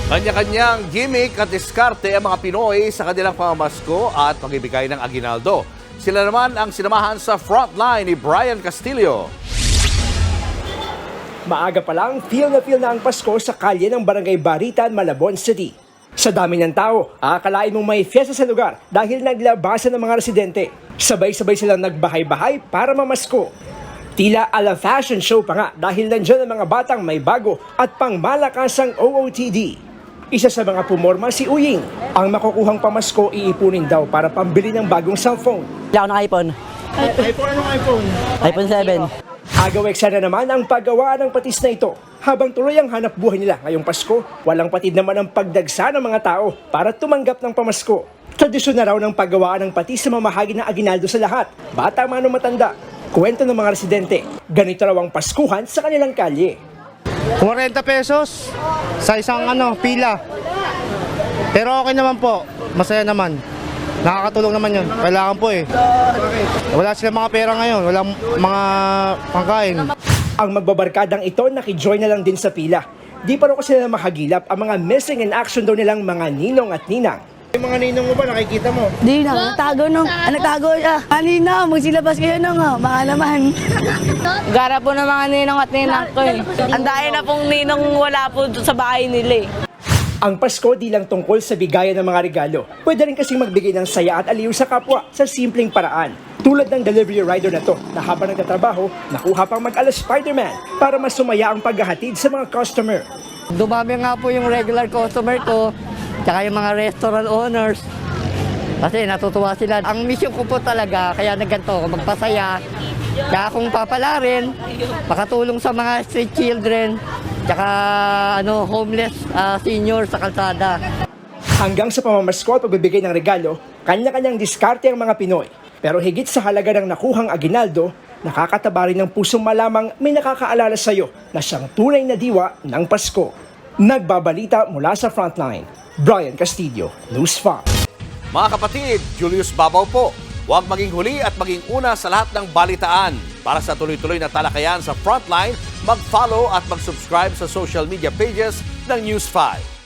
Kanya-kanyang gimmick at diskarte ang mga Pinoy sa kanilang pamamasko at pagbibigay ng aginaldo. Sila naman ang sinamahan sa frontline ni Brian Castillo. Maaga pa lang, feel na ang Pasko sa kalye ng Barangay Baritan, Malabon City. Sa dami ng tao, akalain mong may fiesta sa lugar dahil naglabasan ng mga residente. Sabay-sabay silang nagbahay-bahay para mamasko. Tila ala fashion show pa nga dahil nandiyan ang mga batang may bago at pangmalakasang OOTD. Isa sa mga pumorma si Uying. Ang makukuhang pamasko iipunin daw para pambili ng bagong cellphone. Wala ako ng iPhone. Anong iPhone? iPhone 7. Agaweksa na naman ang paggawa ng patis na ito. Habang tuloy ang hanap buhay nila ngayong Pasko, walang patid naman ang pagdagsa ng mga tao para tumanggap ng pamasko. Tradisyon na raw ng paggawaan ng patis sa mamahagi ng aginaldo sa lahat, bata man o matanda. Kwento ng mga residente, ganito raw ang Paskuhan sa kanilang kalye. 40 pesos sa isang pila. Pero okay naman po, masaya naman. Nakakatulong naman yun. Kailangan po eh. Wala silang mga pera ngayon, walang mga pangkain. Ang magbabarkadang ito nakijoin na lang din sa pila. Di pa raw kasi nila makagilap ang mga missing in action daw nilang mga ninong at ninang. Yung mga ninong mo ba nakikita mo? Di na, nagtago siya. Kanina, magsilabas kayo baka naman. Gara po ng mga ninong at ninang ko eh. Ang dahil na pong ninong wala po sa bahay nila eh. Ang Pasko di lang tungkol sa bigayan ng mga regalo. Pwede rin kasing magbigay ng saya at aliw sa kapwa sa simpleng paraan. Tulad ng delivery rider na to na habang nagtatrabaho, nakuha pang mag-ala Spider-Man para mas sumaya ang paghahatid sa mga customer. Dumami nga po yung regular customer ko, tsaka yung mga restaurant owners. Kasi natutuwa sila. Ang mission ko po talaga, kaya nagganto ako, magpasaya. Kaya kung papalarin, makatulong sa mga street children, tsaka homeless senior sa kalsada. Hanggang sa pamamasko at pagbibigay ng regalo, kanya-kanyang diskarte ang mga Pinoy. Pero higit sa halaga ng nakuhang aginaldo, nakakataba rin ng pusong malamang may nakakaalala sa iyo na siyang tunay na diwa ng Pasko. Nagbabalita mula sa Frontline, Brian Castillo, News 5. Mga kapatid, Julius Babaw po. Huwag maging huli at maging una sa lahat ng balitaan. Para sa tuloy-tuloy na talakayan sa Frontline, mag-follow at mag-subscribe sa social media pages ng News 5.